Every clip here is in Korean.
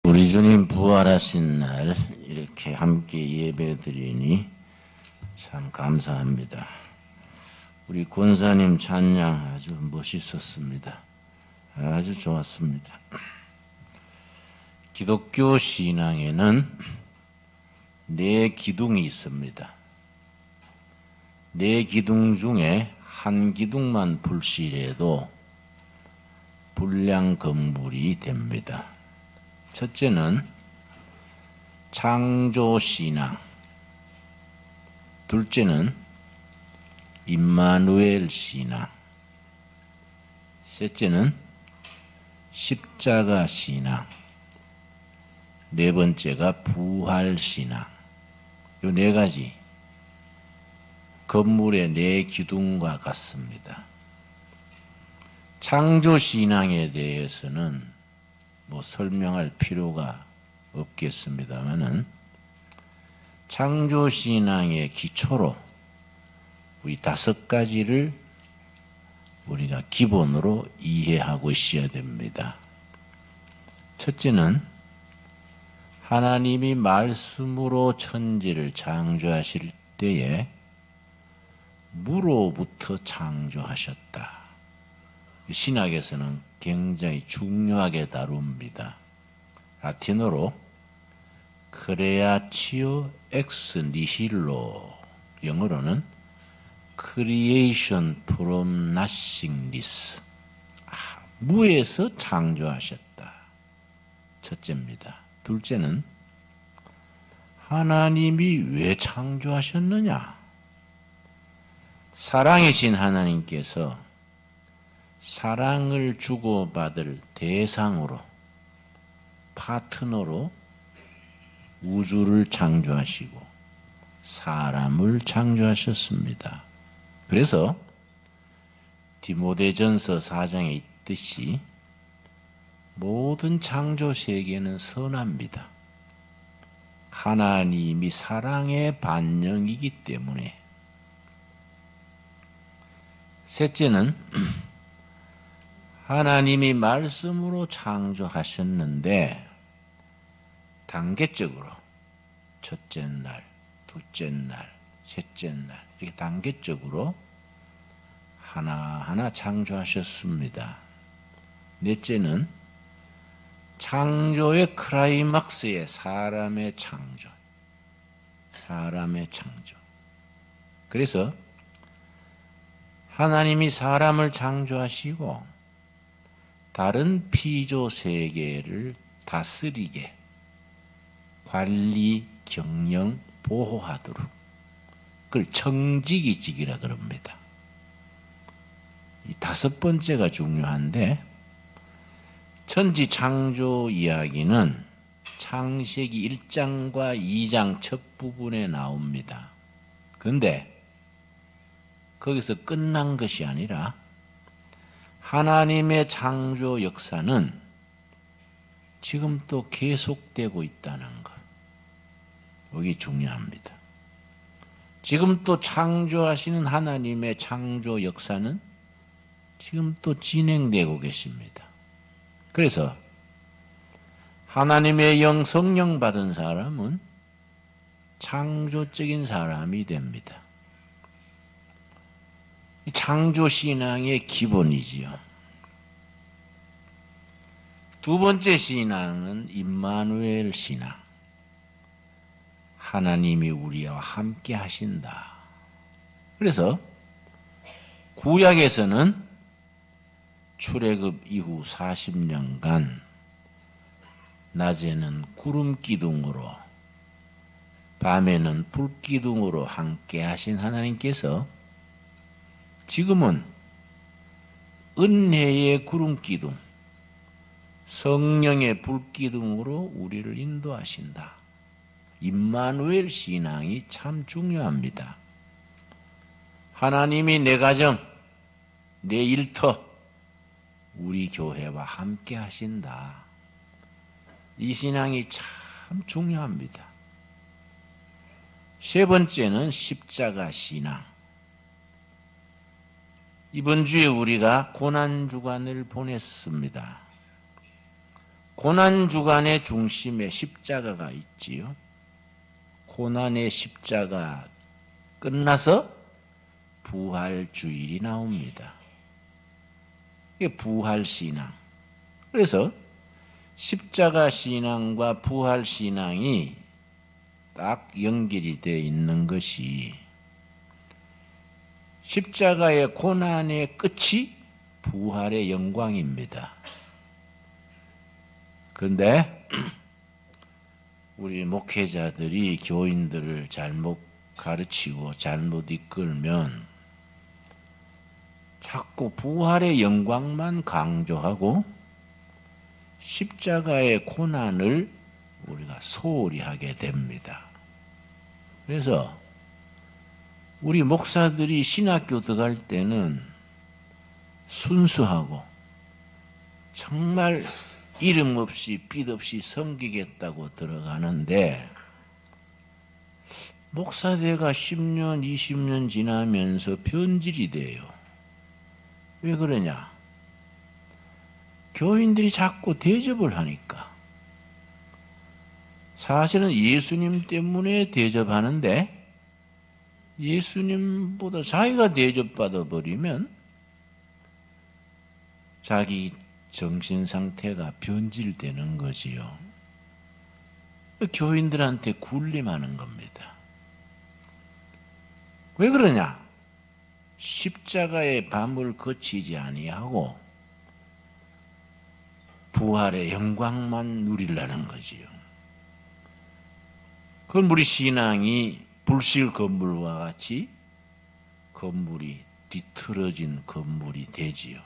우리 주님 부활하신 날 이렇게 함께 예배드리니 참 감사합니다. 우리 권사님 찬양 아주 멋있었습니다. 아주 좋았습니다. 기독교 신앙에는 네 기둥이 있습니다. 네 기둥 중에 한 기둥만 불실해도 불량건물이 됩니다. 첫째는 창조신앙, 둘째는 임마누엘 신앙, 셋째는 십자가 신앙, 네 번째가 부활 신앙. 이 네 가지 건물의 네 기둥과 같습니다. 창조신앙에 대해서는 설명할 필요가 없겠습니다만은 창조신앙의 기초로 우리 5가지를 우리가 기본으로 이해하고 있어야 됩니다. 첫째는 하나님이 말씀으로 천지를 창조하실 때에 무로부터 창조하셨다. 신학에서는 굉장히 중요하게 다룹니다. 라틴어로 creatio ex nihilo, 영어로는 creation from nothingness, 무에서 창조하셨다. 첫째입니다. 둘째는 하나님이 왜 창조하셨느냐? 사랑이신 하나님께서 사랑을 주고받을 대상으로, 파트너로 우주를 창조하시고 사람을 창조하셨습니다. 그래서 디모데전서 4장에 있듯이 모든 창조 세계는 선합니다. 하나님이 사랑의 반영이기 때문에. 셋째는 하나님이 말씀으로 창조하셨는데 단계적으로 첫째 날, 둘째 날, 셋째 날 이렇게 단계적으로 하나하나 창조하셨습니다. 넷째는 창조의 클라이막스에 사람의 창조. 그래서 하나님이 사람을 창조하시고 다른 피조 세계를 다스리게, 관리, 경영, 보호하도록 그걸 청지기직이라 그럽니다. 이 5번째가 중요한데, 천지 창조 이야기는 창세기 1장과 2장 첫 부분에 나옵니다. 그런데 거기서 끝난 것이 아니라 하나님의 창조 역사는 지금 또 계속되고 있다는 것. 여기 중요합니다. 지금 또 창조하시는 하나님의 창조 역사는 지금 또 진행되고 계십니다. 그래서 하나님의 영, 성령 받은 사람은 창조적인 사람이 됩니다. 창조신앙의 기본이지요. 두 번째 신앙은 임마누엘 신앙. 하나님이 우리와 함께 하신다. 그래서 구약에서는 출애굽 이후 40년간 낮에는 구름 기둥으로 밤에는 불 기둥으로 함께 하신 하나님께서 지금은 은혜의 구름기둥, 성령의 불기둥으로 우리를 인도하신다. 임마누엘 신앙이 참 중요합니다. 하나님이 내 가정, 내 일터, 우리 교회와 함께 하신다. 이 신앙이 참 중요합니다. 세 번째는 십자가 신앙. 이번 주에 우리가 고난주간을 보냈습니다. 고난주간의 중심에 십자가가 있지요. 고난의 십자가 끝나서 부활주일이 나옵니다. 이게 부활신앙. 그래서 십자가 신앙과 부활 신앙이 딱 연결이 되어 있는 것이 십자가의 고난의 끝이 부활의 영광입니다. 그런데 우리 목회자들이 교인들을 잘못 가르치고 잘못 이끌면 자꾸 부활의 영광만 강조하고 십자가의 고난을 우리가 소홀히 하게 됩니다. 그래서 우리 목사들이 신학교 들어갈 때는 순수하고 정말 이름 없이 빛 없이 섬기겠다고 들어가는데 목사대가 10년, 20년 지나면서 변질이 돼요. 왜 그러냐? 교인들이 자꾸 대접을 하니까. 사실은 예수님 때문에 대접하는데 예수님보다 자기가 대접받아 버리면 자기 정신 상태가 변질되는 거지요. 교인들한테 굴림하는 겁니다. 왜 그러냐? 십자가의 밤을 거치지 아니하고 부활의 영광만 누리려는 거지요. 그건 우리 신앙이 불실 건물과 같이 건물이 뒤틀어진 건물이 되지요.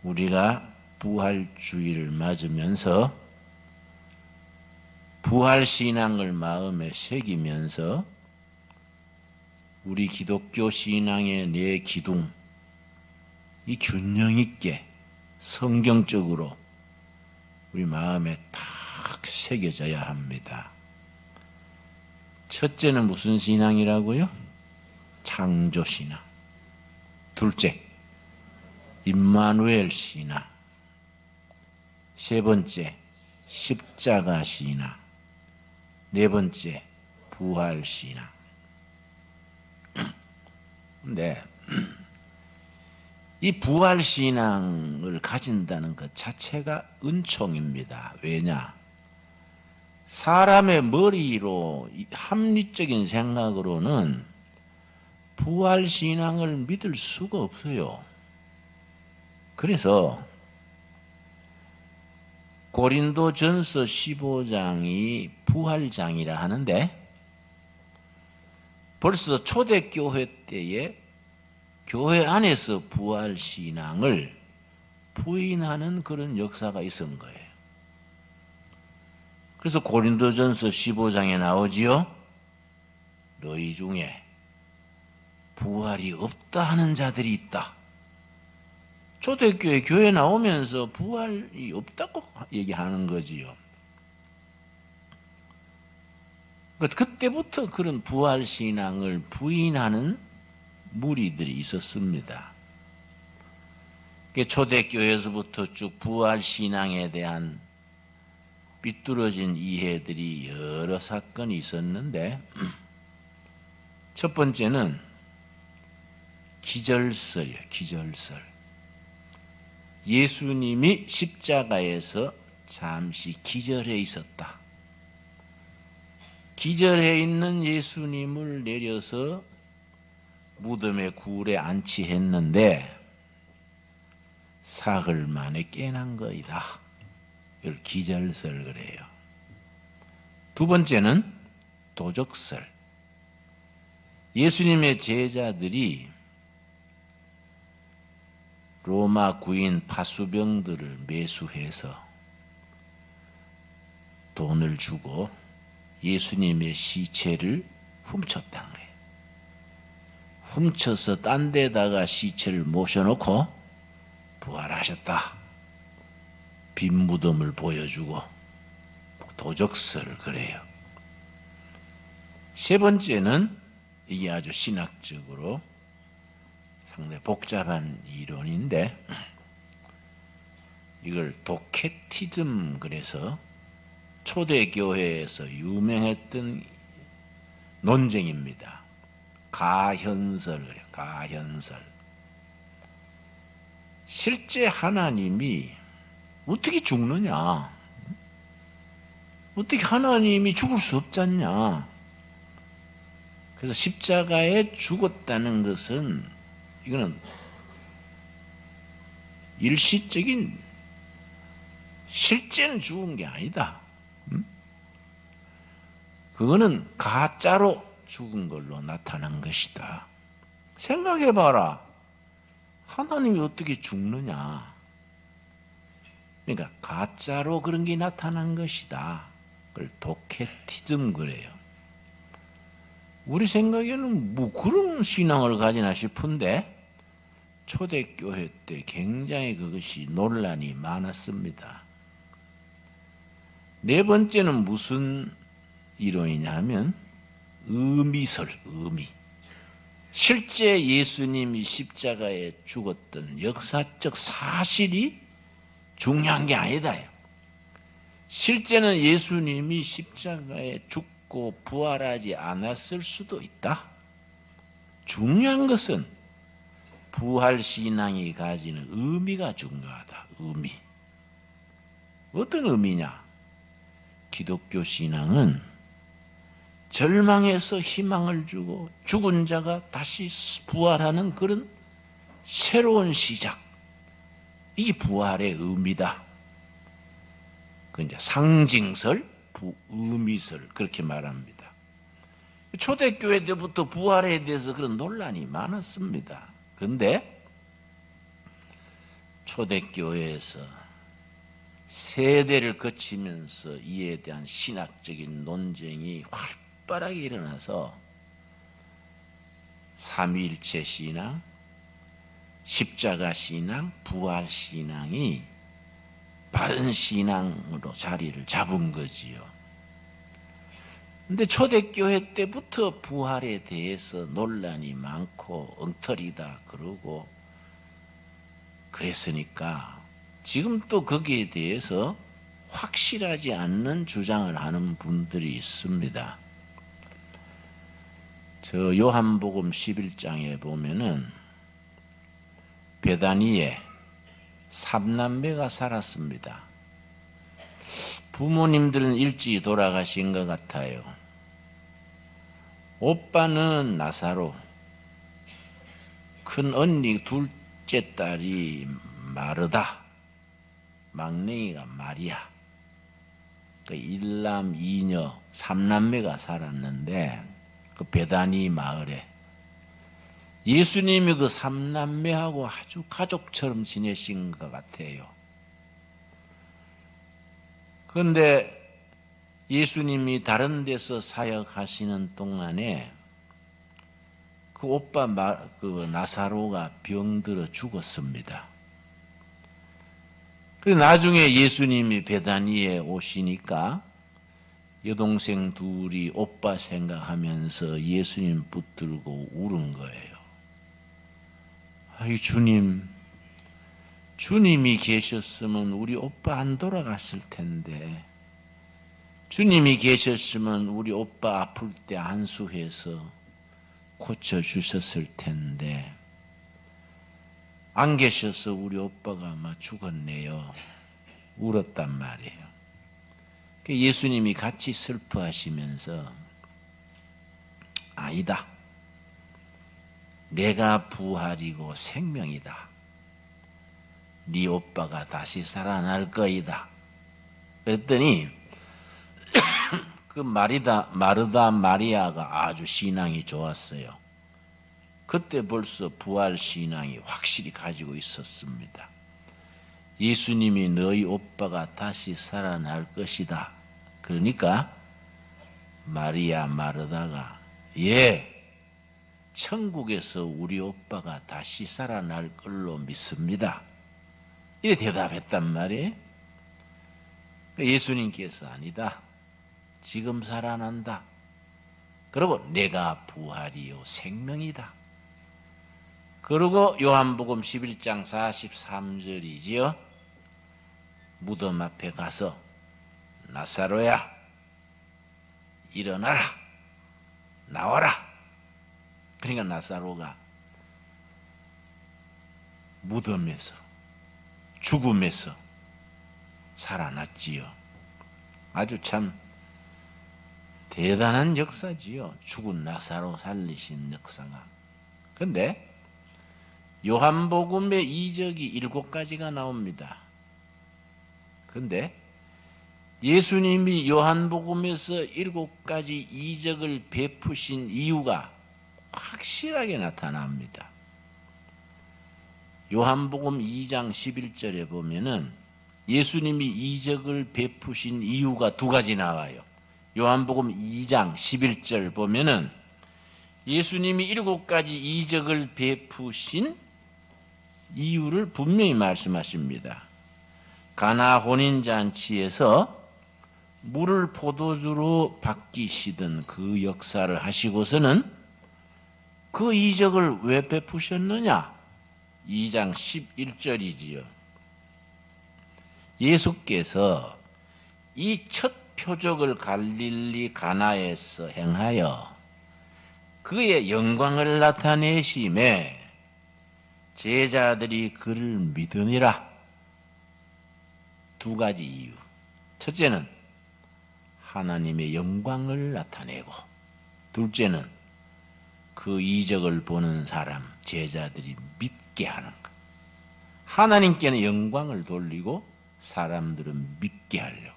우리가 부활주의를 맞으면서 부활신앙을 마음에 새기면서 우리 기독교 신앙의 내 기둥, 이 균형 있게 성경적으로 우리 마음에 탁 새겨져야 합니다. 첫째는 무슨 신앙이라고요? 창조신앙. 둘째, 임마누엘 신앙. 세 번째, 십자가 신앙. 네 번째, 부활 신앙. 근데 이 부활 신앙을 가진다는 것 자체가 은총입니다. 왜냐? 사람의 머리로 합리적인 생각으로는 부활 신앙을 믿을 수가 없어요. 그래서 고린도전서 15장이 부활장이라 하는데 벌써 초대교회 때에 교회 안에서 부활신앙을 부인하는 그런 역사가 있은 거예요. 그래서 고린도전서 15장에 나오지요. 너희 중에 부활이 없다 하는 자들이 있다. 초대교회 교회 나오면서 부활이 없다고 얘기하는 거지요. 그때부터 그런 부활신앙을 부인하는 무리들이 있었습니다. 초대교회에서부터 쭉 부활신앙에 대한 삐뚤어진 이해들이 여러 사건이 있었는데 첫 번째는 기절설이에요. 기절설. 예수님이 십자가에서 잠시 기절해 있었다. 기절해 있는 예수님을 내려서 무덤의 굴에 안치했는데 사흘 만에 깨난 거이다. 이걸 기절설 그래요. 두 번째는 도적설. 예수님의 제자들이 로마 구인 파수병들을 매수해서 돈을 주고 예수님의 시체를 훔쳤다는 거예요. 훔쳐서 딴 데다가 시체를 모셔놓고 부활하셨다. 빈 무덤을 보여주고 도적설 그래요. 세 번째는 이게 아주 신학적으로 상당히 복잡한 이론인데 이걸 도케티즘 그래서 초대교회에서 유명했던 논쟁입니다. 가현설 그래요. 가현설. 실제 하나님이 어떻게 죽느냐? 어떻게 하나님이 죽을 수 없잖냐? 그래서 십자가에 죽었다는 것은 이거는 일시적인 실제는 죽은 게 아니다. 그거는 가짜로 죽은 걸로 나타난 것이다. 생각해봐라. 하나님이 어떻게 죽느냐? 그러니까 가짜로 그런 게 나타난 것이다. 그걸 도케티즘 그래요. 우리 생각에는 뭐 그런 신앙을 가지나 싶은데 초대교회 때 굉장히 그것이 논란이 많았습니다. 네 번째는 무슨 이론이냐 하면 의미설, 의미. 실제 예수님이 십자가에 죽었던 역사적 사실이 중요한 게 아니다. 실제는 예수님이 십자가에 죽고 부활하지 않았을 수도 있다. 중요한 것은 부활신앙이 가지는 의미가 중요하다. 의미. 어떤 의미냐? 기독교 신앙은 절망에서 희망을 주고 죽은 자가 다시 부활하는 그런 새로운 시작. 이게 부활의 의미다. 그 이제 상징설, 의미설 그렇게 말합니다. 초대교회 때부터 부활에 대해서 그런 논란이 많았습니다. 그런데 초대교회에서 세대를 거치면서 이에 대한 신학적인 논쟁이 활발하게 일어나서 삼위일체 신앙, 십자가 신앙, 부활 신앙이 바른 신앙으로 자리를 잡은 거지요. 근데 초대교회 때부터 부활에 대해서 논란이 많고 엉터리다 그러고 그랬으니까 지금 또 거기에 대해서 확실하지 않는 주장을 하는 분들이 있습니다. 저 요한복음 11장에 보면은 베다니에 삼남매가 살았습니다. 부모님들은 일찍 돌아가신 것 같아요. 오빠는 나사로, 큰 언니 둘째 딸이 마르다, 막내이가 마리아. 그 일남 이녀 삼남매가 살았는데 그 베다니 마을에 예수님이 그 삼남매하고 아주 가족처럼 지내신 것 같아요. 그런데 예수님이 다른 데서 사역하시는 동안에 그 오빠 그 나사로가 병들어 죽었습니다. 그래서 나중에 예수님이 베다니에 오시니까 여동생 둘이 오빠 생각하면서 예수님 붙들고 울은 거예요. 아이 주님이 계셨으면 우리 오빠 안 돌아갔을 텐데, 주님이 계셨으면 우리 오빠 아플 때 안수해서 고쳐주셨을 텐데, 안 계셔서 우리 오빠가 아마 죽었네요. 울었단 말이에요. 예수님이 같이 슬퍼하시면서 아니다. 내가 부활이고 생명이다. 네 오빠가 다시 살아날 거이다. 그랬더니 그 마르다 마리아가 아주 신앙이 좋았어요. 그때 벌써 부활 신앙이 확실히 가지고 있었습니다. 예수님이 너희 오빠가 다시 살아날 것이다. 그러니까 마리아 마르다가 예, 천국에서 우리 오빠가 다시 살아날 걸로 믿습니다. 이렇게 대답했단 말이에요. 예수님께서 아니다. 지금 살아난다. 그리고 내가 부활이요 생명이다. 그리고 요한복음 11장 43절이지요. 무덤 앞에 가서 나사로야, 일어나라, 나와라. 그러니까 나사로가 무덤에서, 죽음에서 살아났지요. 아주 참 대단한 역사지요. 죽은 나사로 살리신 역사가. 그런데 요한복음의 이적이 7가지가 나옵니다. 그런데 예수님이 요한복음에서 7가지 이적을 베푸신 이유가 확실하게 나타납니다. 요한복음 2장 11절에 보면은 예수님이 이적을 베푸신 이유가 2가지 나와요. 요한복음 2장 11절 보면은 예수님이 7가지 이적을 베푸신 이유를 분명히 말씀하십니다. 가나 혼인잔치에서 물을 포도주로 바뀌시던 그 역사를 하시고서는 그 이적을 왜 베푸셨느냐? 2장 11절이지요. 예수께서 이 첫 표적을 갈릴리 가나에서 행하여 그의 영광을 나타내심에 제자들이 그를 믿으니라. 2가지 이유. 첫째는 하나님의 영광을 나타내고, 둘째는 그 이적을 보는 사람, 제자들이 믿게 하는 것. 하나님께는 영광을 돌리고 사람들은 믿게 하려고.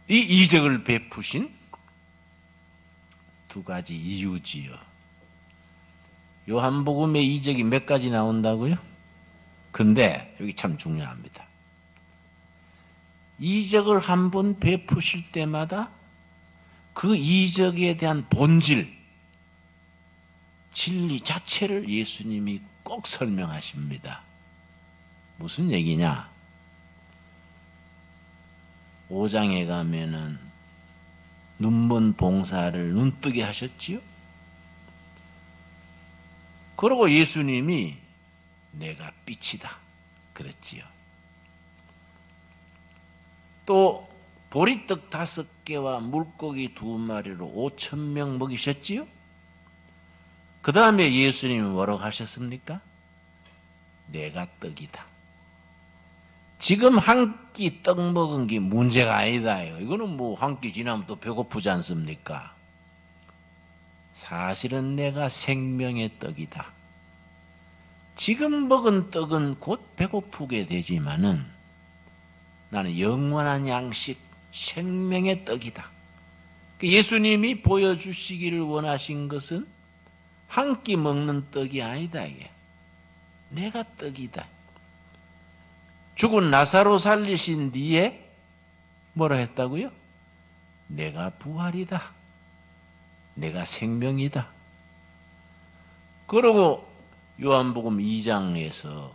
이 이적을 베푸신 2가지 이유지요. 요한복음의 이적이 몇 가지 나온다고요? 근데 여기 참 중요합니다. 이적을 한번 베푸실 때마다 그 이적에 대한 본질, 진리 자체를 예수님이 꼭 설명하십니다. 무슨 얘기냐? 5장에 가면은 눈먼 봉사를 눈뜨게 하셨지요? 그러고 예수님이 내가 빛이다 그랬지요. 또 보리떡 5개와 물고기 2마리로 5,000명 먹이셨지요? 그 다음에 예수님이 뭐라고 하셨습니까? 내가 떡이다. 지금 한 끼 떡 먹은 게 문제가 아니다. 이거는 뭐 한 끼 지나면 또 배고프지 않습니까? 사실은 내가 생명의 떡이다. 지금 먹은 떡은 곧 배고프게 되지만은 나는 영원한 양식, 생명의 떡이다. 예수님이 보여주시기를 원하신 것은 한 끼 먹는 떡이 아니다. 이게. 내가 떡이다. 죽은 나사로 살리신 뒤에 뭐라 했다고요? 내가 부활이다. 내가 생명이다. 그러고 요한복음 2장에서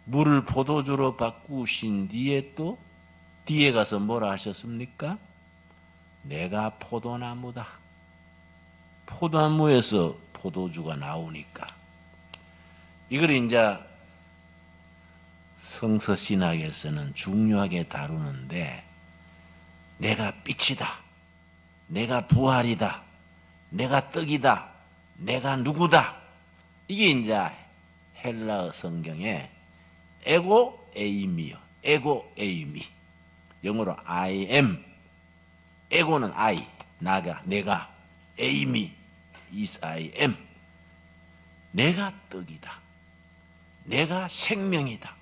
물을 포도주로 바꾸신 뒤에 또 뒤에 가서 뭐라 하셨습니까? 내가 포도나무다. 포도나무에서 포도주가 나오니까. 이걸 이제 성서신학에서는 중요하게 다루는데, 내가 빛이다. 내가 부활이다. 내가 떡이다. 내가 누구다. 이게 이제 헬라어 성경에 에고 에이미요. 에고 에이미. 영어로 I am. 에고는 I, 나가, 내가. 에이미 is I am. 내가 떡이다. 내가 생명이다.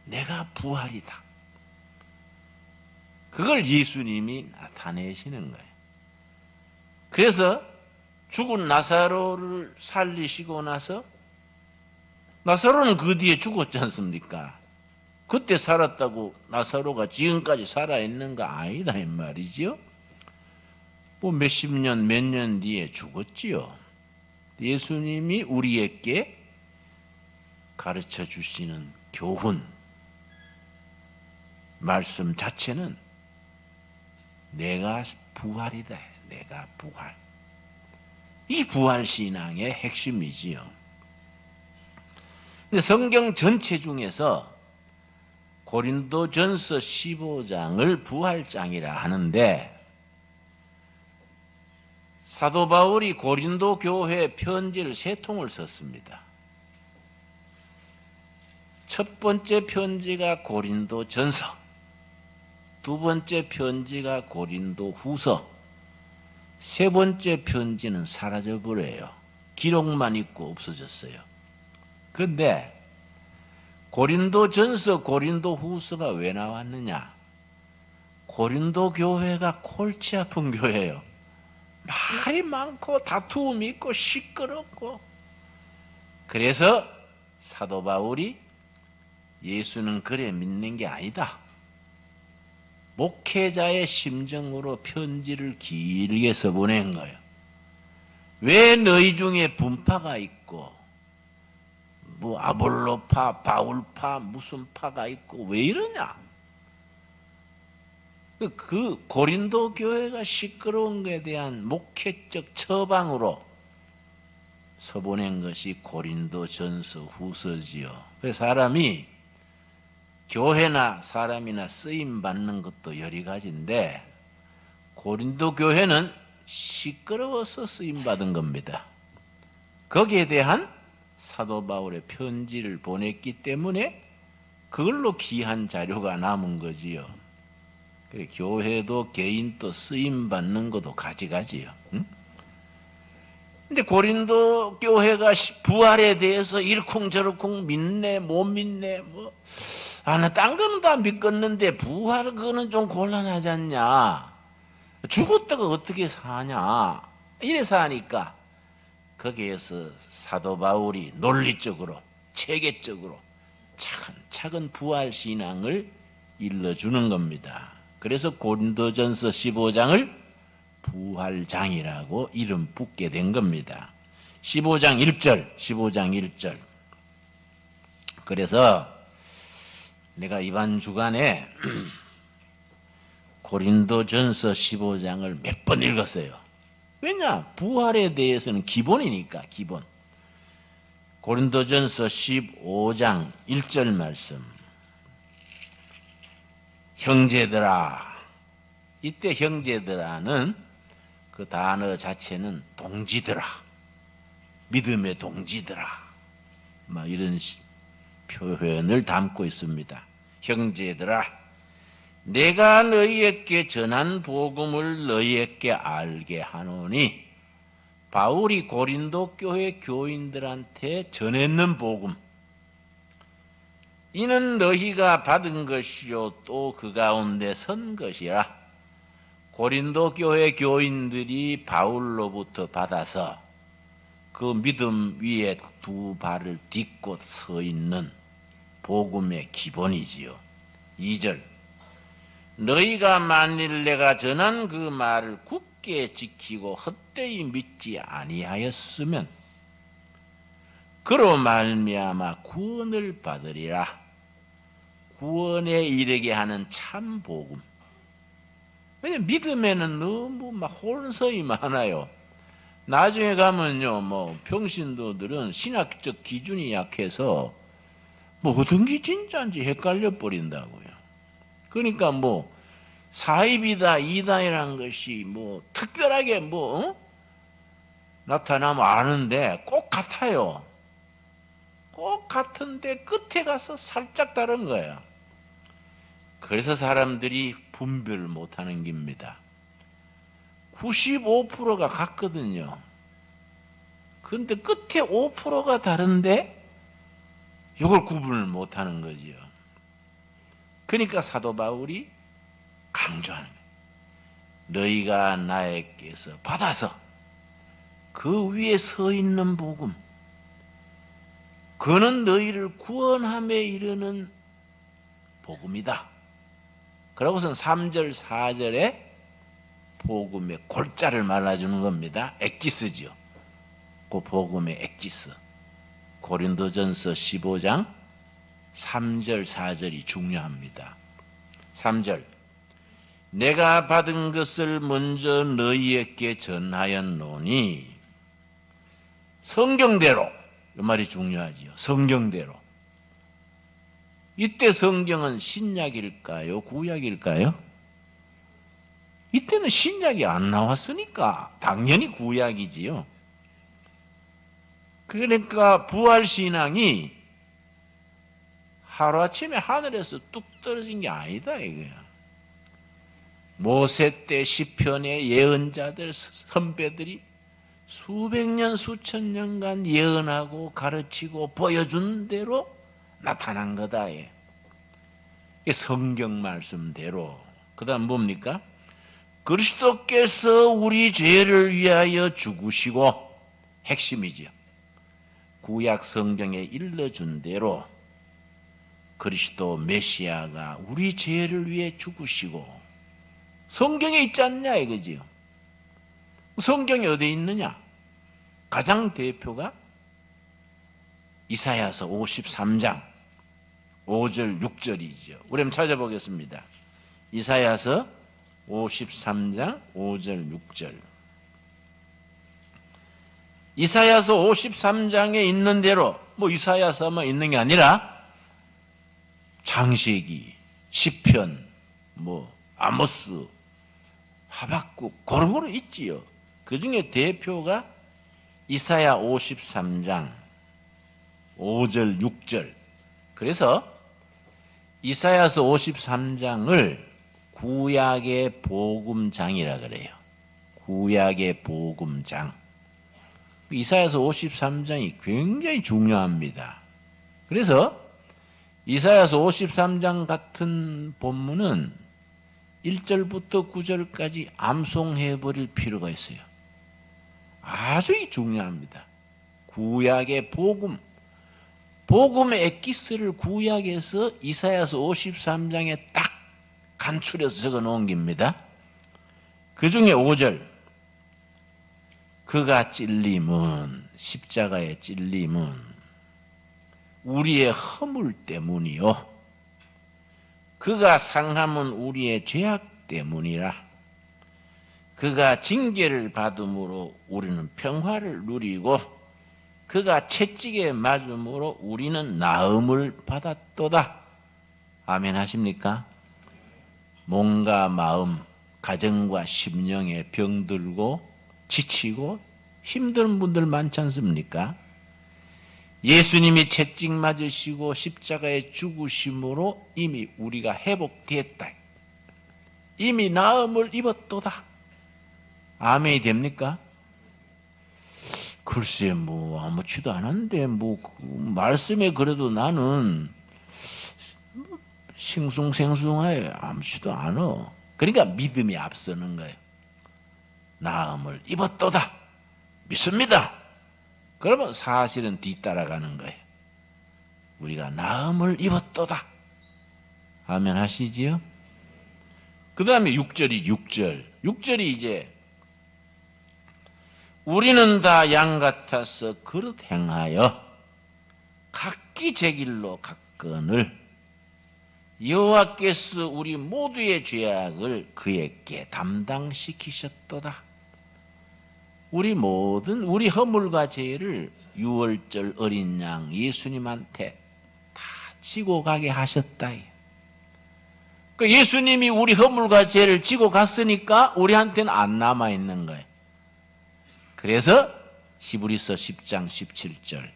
내가 부활이다. 그걸 예수님이 나타내시는 거예요. 그래서 죽은 나사로를 살리시고 나서 나사로는 그 뒤에 죽었지 않습니까? 그때 살았다고 나사로가 지금까지 살아있는가? 아니다 이 말이지요. 뭐 몇십 년, 몇 년 뒤에 죽었지요. 예수님이 우리에게 가르쳐 주시는 교훈, 말씀 자체는 내가 부활이다. 내가 부활. 이 부활신앙의 핵심이지요. 근데 성경 전체 중에서 고린도전서 15장을 부활장이라 하는데, 사도 바울이 고린도 교회에 편지를 세 통을 썼습니다. 첫 번째 편지가 고린도전서, 두 번째 편지가 고린도후서, 세 번째 편지는 사라져버려요. 기록만 있고 없어졌어요. 그런데 고린도전서, 고린도후서가 왜 나왔느냐? 고린도 교회가 골치 아픈 교회예요. 말이 많고 다툼이 있고 시끄럽고. 그래서 사도 바울이 예수는 그래 믿는 게 아니다, 목회자의 심정으로 편지를 길게 써보낸 거예요. 왜 너희 중에 분파가 있고 뭐 아볼로파, 바울파, 무슨 파가 있고 왜 이러냐? 그 고린도 교회가 시끄러운 것에 대한 목회적 처방으로 서보낸 것이 고린도전서 후서지요. 그래서 사람이 교회나 사람이나 쓰임 받는 것도 여러 가지인데 고린도 교회는 시끄러워서 쓰임 받은 겁니다. 거기에 대한 사도 바울의 편지를 보냈기 때문에 그걸로 귀한 자료가 남은 거지요. 그래, 교회도 개인도 쓰임 받는 것도 가지가지요. 응? 근데 고린도 교회가 부활에 대해서 이러쿵저러쿵 믿네 못 믿네 뭐 나 딴 거는 다 믿겠는데 부활 그거는 좀 곤란하지 않냐, 죽었다가 어떻게 사냐, 이래서 하니까 거기에서 사도 바울이 논리적으로 체계적으로 차근차근 부활 신앙을 일러주는 겁니다. 그래서 고린도전서 15장을 부활장이라고 이름 붙게 된 겁니다. 15장 1절. 그래서 내가 이번 주간에 고린도전서 15장을 몇 번 읽었어요. 왜냐? 부활에 대해서는 기본이니까, 기본. 고린도전서 15장 1절 말씀. 형제들아. 이때 형제들아는 그 단어 자체는 동지들아, 믿음의 동지들아, 막 이런 표현을 담고 있습니다. 형제들아, 내가 너희에게 전한 복음을 너희에게 알게 하노니, 바울이 고린도 교회 교인들한테 전했는 복음, 이는 너희가 받은 것이요 또 그 가운데 선 것이라. 고린도 교회 교인들이 바울로부터 받아서 그 믿음 위에 두 발을 딛고 서 있는 복음의 기본이지요. 2절. 너희가 만일 내가 전한 그 말을 굳게 지키고 헛되이 믿지 아니하였으면 그로 말미암아 구원을 받으리라. 구원에 이르게 하는 참 복음. 왜냐면 믿음에는 너무 막 혼선이 많아요. 나중에 가면요, 뭐 평신도들은 신학적 기준이 약해서 뭐 어떤 게 진짜인지 헷갈려 버린다고요. 그러니까 뭐 사입이다 이다이라는 것이 뭐 특별하게 나타나면 아는데 꼭 같아요. 꼭 같은데 끝에 가서 살짝 다른 거예요. 그래서 사람들이 분별을 못하는 겁니다. 95%가 같거든요. 그런데 끝에 5%가 다른데 이걸 구분을 못하는 거지요. 그러니까 사도 바울이 강조하는 거예요. 너희가 나에게서 받아서 그 위에 서 있는 복음, 그는 너희를 구원함에 이르는 복음이다. 그러고선 3절, 4절에 복음의 골자를 말아주는 겁니다. 엑기스지요. 그 복음의 엑기스. 고린도전서 15장 3절, 4절이 중요합니다. 3절. 내가 받은 것을 먼저 너희에게 전하였노니, 성경대로, 이 말이 중요하지요. 성경대로. 이때 성경은 신약일까요? 구약일까요? 이때는 신약이 안 나왔으니까 당연히 구약이지요. 그러니까 부활신앙이 하루아침에 하늘에서 뚝 떨어진 게 아니다 이거야. 모세 때 시편의 예언자들 선배들이 수백 년 수천 년간 예언하고 가르치고 보여준 대로 나타난 거다. 성경 말씀대로. 그 다음 뭡니까? 그리스도께서 우리 죄를 위하여 죽으시고, 핵심이죠. 구약 성경에 일러준 대로 그리스도 메시아가 우리 죄를 위해 죽으시고, 성경에 있지 않냐 이거지요. 성경이 어디에 있느냐? 가장 대표가 이사야서 53장 5절 6절이죠. 우리 한번 찾아보겠습니다. 이사야서 53장 5절 6절. 이사야서 53장에 있는 대로 이사야서만 있는 게 아니라 창세기, 시편, 아모스, 하박국 고루고루 있지요. 그 중에 대표가 이사야 53장 5절 6절. 그래서 이사야서 53장을 구약의 복음장이라 그래요. 구약의 복음장. 이사야서 53장이 굉장히 중요합니다. 그래서 이사야서 53장 같은 본문은 1절부터 9절까지 암송해 버릴 필요가 있어요. 아주 중요합니다. 구약의 복음의 엑기스를 구약에서 이사야서 53장에 딱 간추려서 적어 놓은 겁니다. 그 중에 5절. 그가 찔림은, 십자가의 찔림은 우리의 허물 때문이요. 그가 상함은 우리의 죄악 때문이라. 그가 징계를 받음으로 우리는 평화를 누리고 그가 채찍에 맞음으로 우리는 나음을 받았도다. 아멘 하십니까? 몸과 마음, 가정과 심령에 병들고 지치고 힘든 분들 많지 않습니까? 예수님이 채찍 맞으시고 십자가에 죽으심으로 이미 우리가 회복됐다. 이미 나음을 입었도다. 아멘이 됩니까? 글쎄 아무렇지도 않은데 말씀에 그래도 나는 싱숭생숭해. 아무렇지도 않아. 그러니까 믿음이 앞서는 거예요. 나음을 입었도다. 믿습니다. 그러면 사실은 뒤따라가는 거예요. 우리가 나음을 입었도다. 아멘 하시지요? 그 다음에 6절이 6절. 6절이 이제 우리는 다 양 같아서 그릇 행하여 각기 제 길로 갔거늘 여호와께서 우리 모두의 죄악을 그에게 담당시키셨도다. 우리 모든 우리 허물과 죄를 유월절 어린 양 예수님한테 다 지고 가게 하셨다. 그러니까 예수님이 우리 허물과 죄를 지고 갔으니까 우리한테는 안 남아 있는 거예요. 그래서 히브리서 10장 17절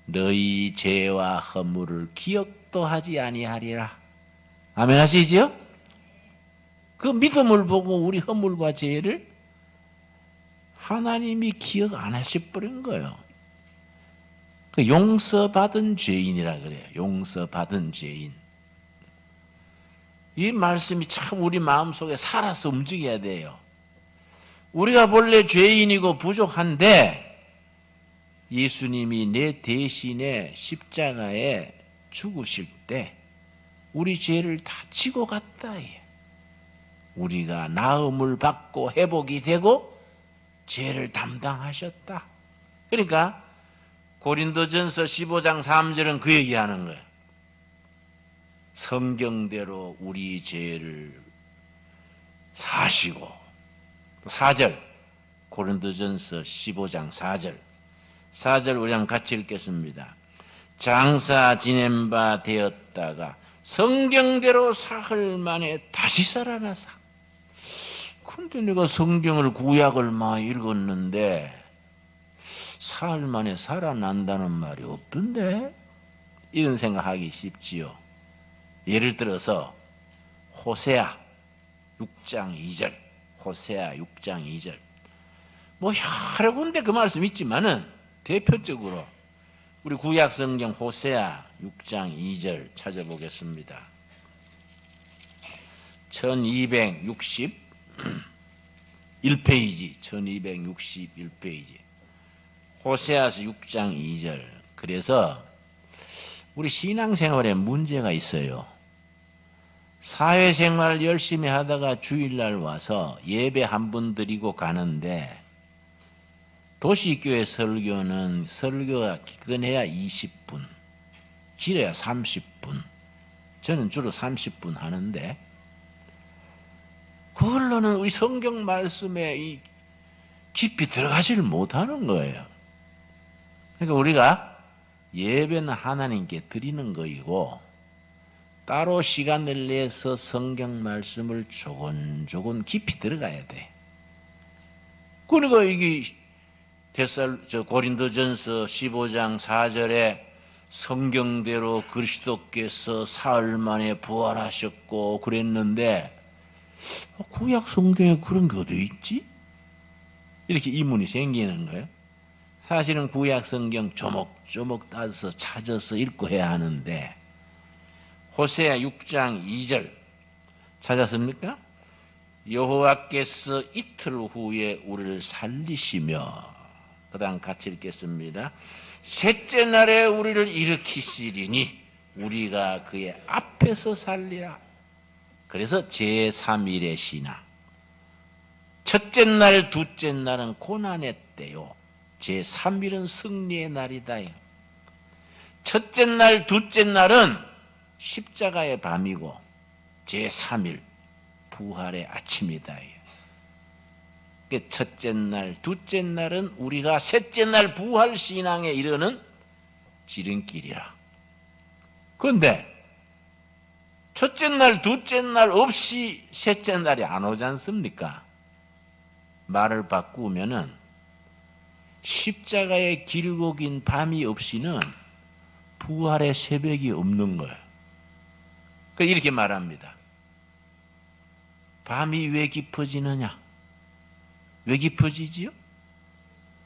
너희 죄와 허물을 기억도 하지 아니하리라. 아멘 하시지요? 그 믿음을 보고 우리 허물과 죄를 하나님이 기억 안 하셔버린 거예요. 그 용서받은 죄인이라 그래요. 용서받은 죄인. 이 말씀이 참 우리 마음속에 살아서 움직여야 돼요. 우리가 본래 죄인이고 부족한데 예수님이 내 대신에 십자가에 죽으실 때 우리 죄를 다 지고 갔다. 우리가 나음을 받고 회복이 되고 죄를 담당하셨다. 그러니까 고린도전서 15장 3절은 그 얘기하는 거예요. 성경대로 우리 죄를 사시고 4절 고린도전서 15장 4절 우리 한번 같이 읽겠습니다. 장사 지낸 바 되었다가 성경대로 사흘 만에 다시 살아나서. 근데 내가 성경을 구약을 많이 읽었는데 사흘 만에 살아난다는 말이 없던데? 이런 생각하기 쉽지요. 예를 들어서 호세아 6장 2절, 호세아 6장 2절. 뭐 여러 군데 그 말씀 있지만은 대표적으로 우리 구약 성경 호세아 6장 2절 찾아보겠습니다. 1261페이지, 1261페이지. 호세아서 6장 2절. 그래서 우리 신앙생활에 문제가 있어요. 사회생활 열심히 하다가 주일날 와서 예배 한 번 드리고 가는데 도시교회 설교는 설교가 기근해야 20분, 길어야 30분. 저는 주로 30분 하는데 그걸로는 우리 성경 말씀에 깊이 들어가지를 못하는 거예요. 그러니까 우리가 예배는 하나님께 드리는 거이고 따로 시간을 내서 성경 말씀을 조곤조곤 깊이 들어가야 돼. 그러니까 이게 고린도전서 15장 4절에 성경대로 그리스도께서 사흘 만에 부활하셨고 그랬는데 구약 성경에 그런 게 어디 있지? 이렇게 의문이 생기는 거예요. 사실은 구약 성경 조목조목 따서 찾아서 읽고 해야 하는데 호세아 6장 2절 찾았습니까? 여호와께서 이틀 후에 우리를 살리시며, 그 다음 같이 읽겠습니다. 셋째 날에 우리를 일으키시리니 우리가 그의 앞에서 살리라. 그래서 제3일의 신앙. 첫째 날, 둘째 날은 고난의 때요. 제3일은 승리의 날이다. 첫째 날, 둘째 날은 십자가의 밤이고 제3일 부활의 아침이다. 첫째 날, 둘째 날은 우리가 셋째 날 부활 신앙에 이르는 지름길이라. 그런데 첫째 날, 둘째 날 없이 셋째 날이 안 오지 않습니까? 말을 바꾸면은 십자가의 길고 긴 밤이 없이는 부활의 새벽이 없는 거예요. 이렇게 말합니다. 밤이 왜 깊어지느냐? 왜 깊어지지요?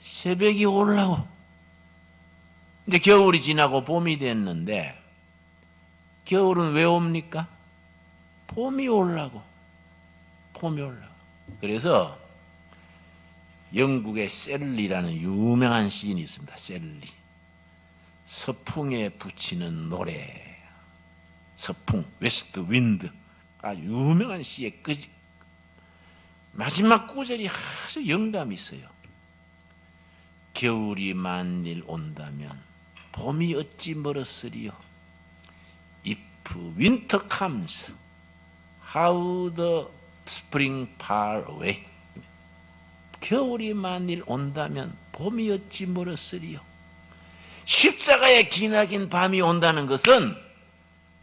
새벽이 오려고. 이제 겨울이 지나고 봄이 됐는데 겨울은 왜 옵니까? 봄이 오려고. 봄이 오려고. 그래서 영국의 셀리라는 유명한 시인이 있습니다. 셀리. 서풍에 붙이는 노래. 서풍, 웨스트 윈드. 아주 유명한 시의 마지막 구절이 아주 영감이 있어요. 겨울이 만일 온다면 봄이 어찌 멀었으리요. If winter comes, how the spring far away. 겨울이 만일 온다면 봄이 어찌 멀었으리요. 십자가에 기나긴 밤이 온다는 것은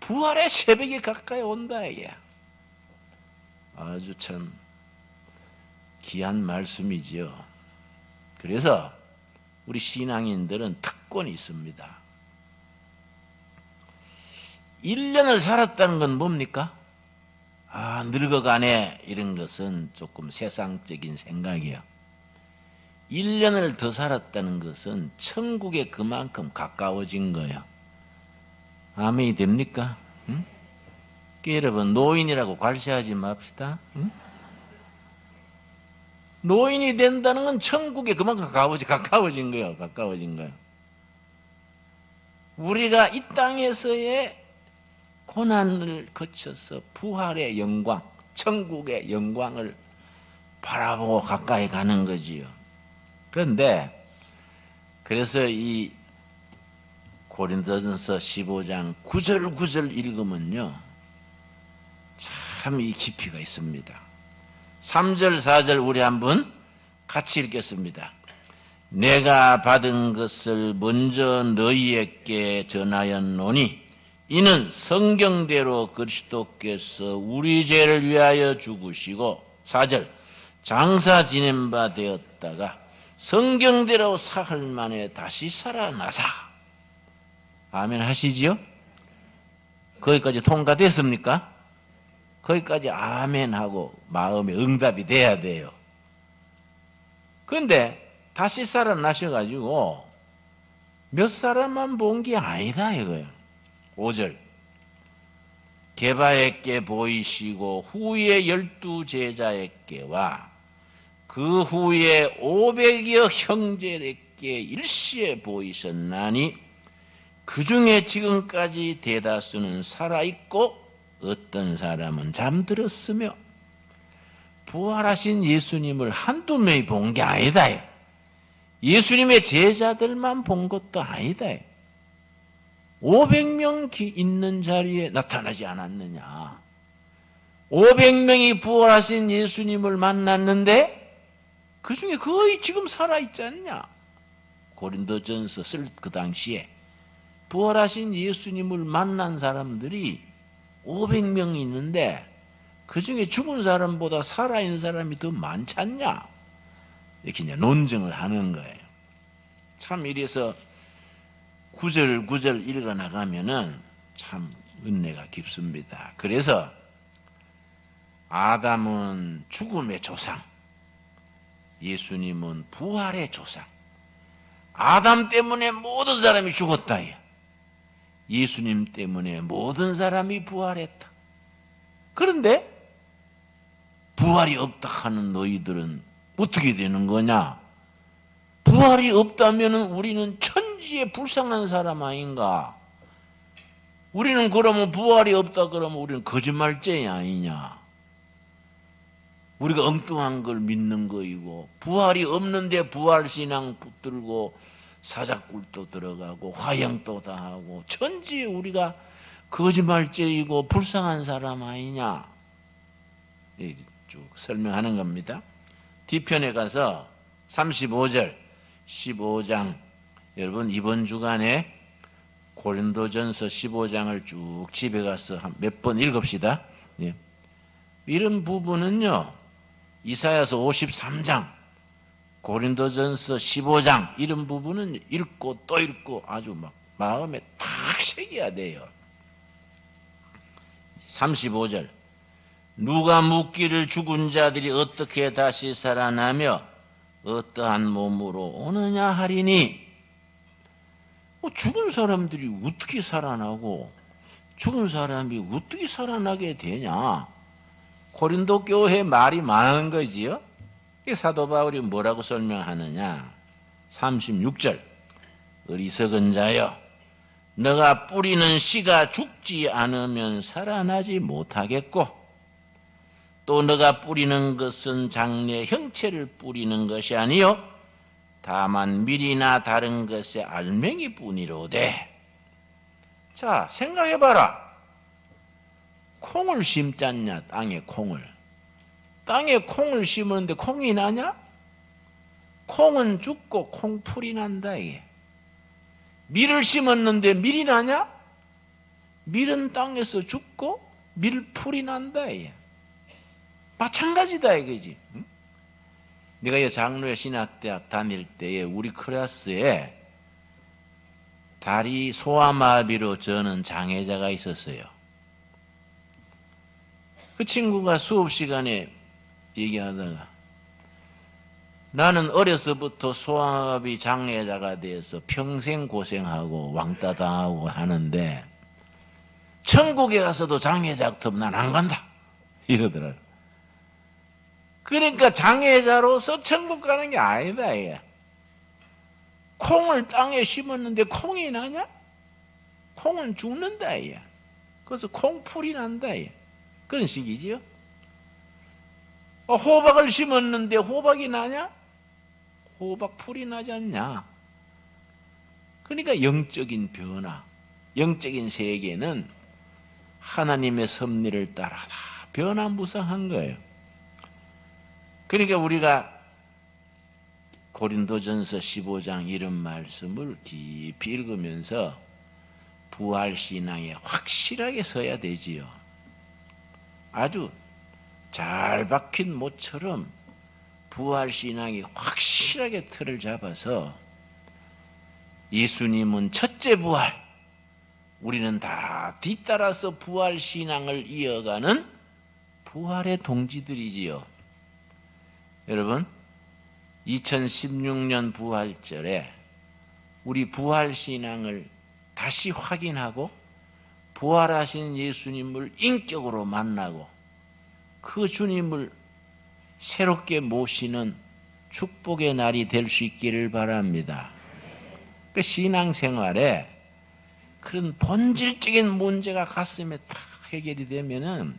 부활의 새벽이 가까이 온다. 이게 아주 참 귀한 말씀이지요. 그래서 우리 신앙인들은 특권이 있습니다. 1년을 살았다는 건 뭡니까? 늙어가네, 이런 것은 조금 세상적인 생각이에요. 1년을 더 살았다는 것은 천국에 그만큼 가까워진 거예요. 아멘이 됩니까? 응? 여러분, 노인이라고 괄시하지 맙시다. 응? 노인이 된다는 건 천국에 그만큼 가까워진 거예요. 가까워진 거예요. 우리가 이 땅에서의 고난을 거쳐서 부활의 영광, 천국의 영광을 바라보고 가까이 가는 거지요. 그런데 그래서 이 고린도전서 15장 9절 읽으면요, 참 이 깊이가 있습니다. 3절 4절 우리 한번 같이 읽겠습니다. 내가 받은 것을 먼저 너희에게 전하였노니 이는 성경대로 그리스도께서 우리 죄를 위하여 죽으시고 4절 장사 지낸 바 되었다가 성경대로 사흘 만에 다시 살아나사. 아멘 하시지요? 거기까지 통과됐습니까? 거기까지 아멘 하고 마음의 응답이 돼야 돼요. 그런데 다시 살아나셔가지고 몇 사람만 본 게 아니다 이거예요. 5절 게바에게 보이시고 후에 12 제자에게와 그 후에 500여 형제에게 일시에 보이셨나니 그 중에 지금까지 대다수는 살아있고 어떤 사람은 잠들었으며 부활하신 예수님을 한두 명이 본 게 아니다. 예수님의 제자들만 본 것도 아니다. 500명 있는 자리에 나타나지 않았느냐. 500명이 부활하신 예수님을 만났는데 그 중에 거의 지금 살아있지 않냐. 고린도전서 쓸 그 당시에 부활하신 예수님을 만난 사람들이 500명이 있는데 그 중에 죽은 사람보다 살아있는 사람이 더 많지 않냐. 이렇게 이제 논증을 하는 거예요. 참 이래서 구절 읽어 나가면은 참 은혜가 깊습니다. 그래서 아담은 죽음의 조상, 예수님은 부활의 조상. 아담 때문에 모든 사람이 죽었다. 예수님 때문에 모든 사람이 부활했다. 그런데 부활이 없다 하는 너희들은 어떻게 되는 거냐? 부활이 없다면 우리는 천지에 불쌍한 사람 아닌가? 우리는 그러면 부활이 없다 그러면 우리는 거짓말쟁이 아니냐? 우리가 엉뚱한 걸 믿는 거이고 부활이 없는데 부활신앙 붙들고 사자굴도 들어가고 화형도 다 하고 천지에 우리가 거짓말쟁이고 불쌍한 사람 아니냐? 쭉 설명하는 겁니다. 뒤편에 가서 35절 15장 여러분 이번 주간에 고린도전서 15장을 쭉 집에 가서 몇 번 읽읍시다. 예. 이런 부분은요. 이사야서 53장 고린도전서 15장 이런 부분은 읽고 또 읽고 아주 막 마음에 탁 새겨야 돼요. 35절 누가 묻기를 죽은 자들이 어떻게 다시 살아나며 어떠한 몸으로 오느냐 하리니 죽은 사람들이 어떻게 살아나고 죽은 사람이 어떻게 살아나게 되냐. 고린도 교회 말이 많은 거지요. 사도 바울이 뭐라고 설명하느냐. 36절 어리석은 자여 너가 뿌리는 씨가 죽지 않으면 살아나지 못하겠고 또 너가 뿌리는 것은 장래 형체를 뿌리는 것이 아니요 다만 밀이나 다른 것의 알맹이 뿐이로되. 자, 생각해봐라. 콩을 심잖냐, 땅에 콩을. 땅에 콩을 심었는데 콩이 나냐? 콩은 죽고 콩풀이 난다, 이게. 밀을 심었는데 밀이 나냐? 밀은 땅에서 죽고 밀풀이 난다, 이게. 마찬가지다, 이거지. 응? 내가 장로회 신학대학 다닐 때에 우리 클래스에 다리 소아마비로 저는 장애자가 있었어요. 그 친구가 수업 시간에 얘기하다가 나는 어려서부터 소아마비 장애자가 돼서 평생 고생하고 왕따 당하고 하는데 천국에 가서도 장애자 같으면 난 안 간다 이러더라고요. 그러니까 장애자로서 천국 가는 게 아니다. 이게. 콩을 땅에 심었는데 콩이 나냐? 콩은 죽는다. 이게. 그래서 콩풀이 난다. 이게. 그런 식이지요. 호박을 심었는데 호박이 나냐? 호박풀이 나지 않냐? 그러니까 영적인 변화, 영적인 세계는 하나님의 섭리를 따라 다 변화무쌍한 거예요. 그러니까 우리가 고린도전서 15장 이런 말씀을 깊이 읽으면서 부활신앙에 확실하게 서야 되지요. 아주 잘 박힌 모처럼 부활신앙이 확실하게 틀을 잡아서 예수님은 첫째 부활, 우리는 다 뒤따라서 부활신앙을 이어가는 부활의 동지들이지요. 여러분, 2016년 부활절에 우리 부활신앙을 다시 확인하고 부활하신 예수님을 인격으로 만나고 그 주님을 새롭게 모시는 축복의 날이 될 수 있기를 바랍니다. 그 신앙생활에 그런 본질적인 문제가 가슴에 딱 해결이 되면은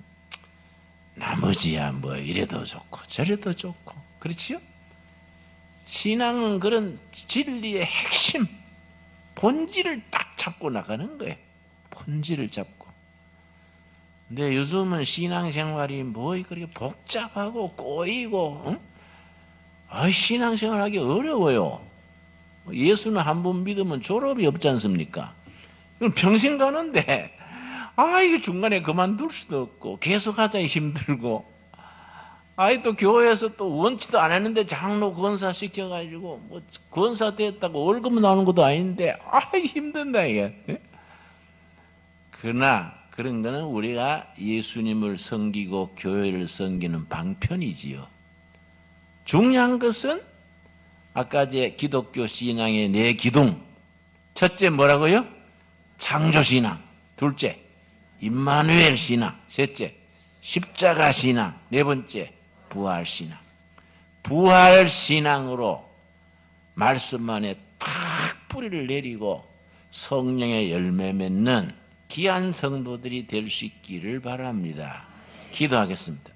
나머지야 뭐 이래도 좋고 저래도 좋고 그렇지요? 신앙은 그런 진리의 핵심, 본질을 딱 잡고 나가는 거예요. 본질을 잡고. 근데 요즘은 신앙생활이 뭐 그렇게 복잡하고 꼬이고, 응? 신앙생활하기 어려워요. 예수는 한 번 믿으면 졸업이 없지 않습니까? 이건 평생 가는데, 이게 중간에 그만둘 수도 없고, 계속 하자니 힘들고, 또 교회에서 또 원치도 안 했는데 장로 권사 시켜가지고, 뭐, 권사 됐다고 월급 나오는 것도 아닌데, 힘든다, 이게. 그러나, 그런 거는 우리가 예수님을 섬기고 교회를 섬기는 방편이지요. 중요한 것은, 아까 제 기독교 신앙의 네 기둥. 첫째 뭐라고요? 창조신앙. 둘째, 임마누엘 신앙. 셋째, 십자가 신앙. 네 번째, 부활신앙. 부활신앙으로 말씀 안에 탁 뿌리를 내리고 성령의 열매 맺는 귀한 성도들이 될 수 있기를 바랍니다. 기도하겠습니다.